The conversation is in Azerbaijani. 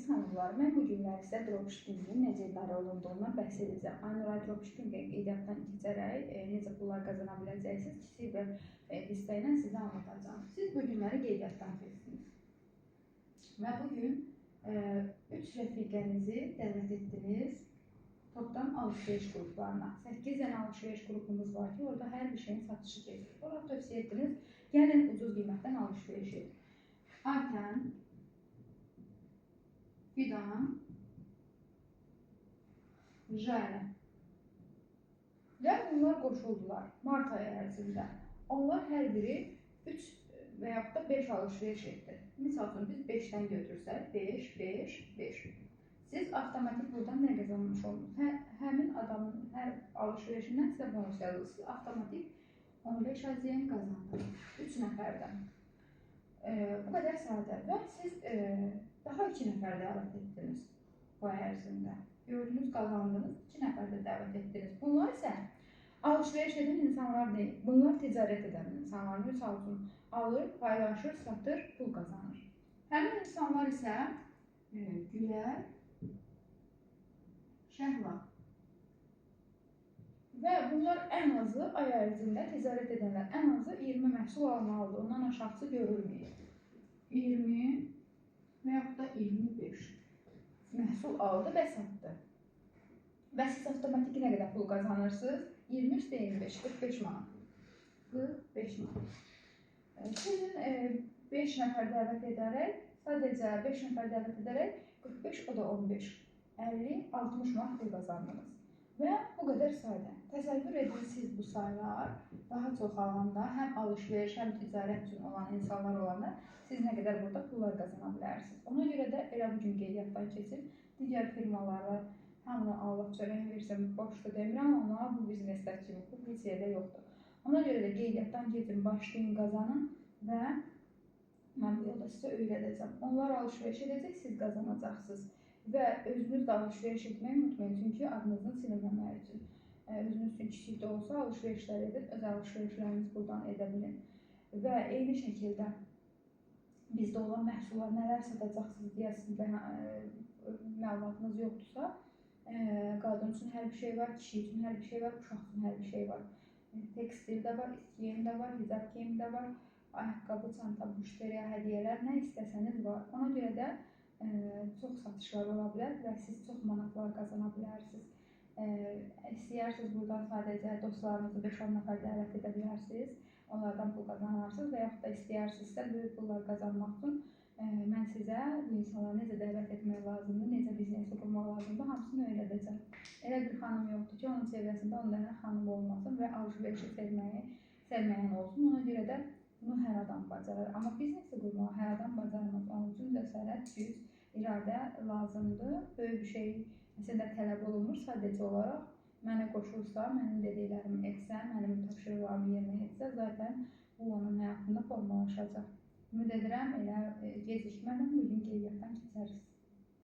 Əziz xanımlar, mən bu günlər sizə dropshippingin necə idarə olunduğundan bəhs edəcəm. Aynur dropshippingə qeydiyyatdan keçərək necə pullar qazana biləcəksiniz, kiçik bir hissə ilə sizə anlatacağım. Siz bu günləri qeydiyyatdan keçdiniz. Və bugün 3 rəfiqənizi dəvət etdiniz topdan alışveriş qruplarına. 8 dənə alışveriş qrupumuz var ki, orada hər bir şeyin satışı gedir. Orada tövsiyə etdiniz, gəlin ucuz qiymətdən alışveriş edin. Ayten, Fidan, Jale. Və bunlar qoşuldular Mart ayı ərzində. Onlar hər biri 3 və yaxud da 5 alışveriş etdi. Misal üçün biz 5-dən götürsək, 5, 5, 5. Siz avtomatik buradan nə qazanmış olursunuz? Həmin adamın hər alışverişindən sizə bonus yazılır. Siz avtomatik 15 AZM qazandınız 3 nəfərdən. Bu qədər sadə və siz daha 2 nəfər dəvət etdiniz bu ay ərzində. Gördünüz, qazandınız, 2 nəfər də dəvət etdiniz. Bunlar isə alışveriş edən insanlar deyil. Bunlar ticarət edən insanlar. Misal üçün alır, paylaşır, satır, pul qazanır. Həmin insanlar isə Gülər, Şəhla. Və bunlar ən azı ay ərzində ticarət edənlər ən azı 20 məhsul almalıdır. Ondan aşağısı görülməyir. 20 və yaxud da 25 məhsul aldı və satdı. Və siz avtomatik nə qədər pul qazanırsınız? 23 də 25, 45 manat. 45 manat. Sizin 5 nəfər dəvət edərək, sadəcə 5 nəfər dəvət edərək 45, o da 15, 50, 60 manat pul qazandınız. Və bu qədər sadə. Təsəvvür edin, siz bu saylar daha çox alanda, həm alışveriş, həm ticarət üçün olan insanlar olanda siz nə qədər burada pullar qazana bilərsiniz. Ona görə də elə bugün qeydiyyatdan keçin, digər firmalara hamını Allah çörəyin versin, boşda demirəm, amma bu biznesdə kimi, bu heç yerdə yoxdur. Ona görə də qeydiyyatdan keçin, başlayın, qazanın və mən bu yolda sizə öyrədəcəm. Onlar alışveriş edəcək, siz qazanacaqsınız. Və özünüz də alışveriş etməyi unutmayın, çünki adınızın silinməməyi üçün. Özünüz üçün kiçik də olsa alışverişlər edin, öz alışverişlərinizi buradan edə bilin. Və eyni şəkildə bizdə olan məhsullar nələr satacaqsınız deyə sizdə məlumatınız yoxdursa, qadın üçün hər bir şey var, kişi üçün hər bir şey var, uşaq üçün hər bir şey var. Tekstil də var, geyim də var, hicab geyim də var, ayaqqabı, çanta, müşteriyə hədiyyələr, nə istəsəniz var. Ona görə də çox satışlar ola bilər və siz çox manatlar qazana bilərsiniz. İstəyirsiniz buradan sadəcə dostlarınızı 5-10 nəfər dəvət edə bilərsiniz, onlardan pul qazanarsınız və yaxud da istəyirsinizsə böyük pullar qazanmaq üçün mən sizə bu insanları necə dəvət etmək lazımdır, necə biznesi qurmaq lazımdır, hamısını öyrədəcəm. Elə bir xanım yoxdur ki, onun çevrəsində 10 dənə xanım olmasın və alışverişi sevməyən olsun. Ona görə də bunu hər adam bacarır. Amma biznesi qurmaq hər adam bacarmaz. Onun üçün cəsarət, güc, iradə lazımdır. Böyük bir şey sizdə tələb olunmur. Sadəcə olaraq mənə qoşulsa, mənim dediklərimi etsə, mənim tapşırıqlarımı yerinə etsə, zaten bu onun həyatında formalaşacaq. Ümid edirəm, elə gecikmədən bugün qeydiyyatdan keçərsiniz.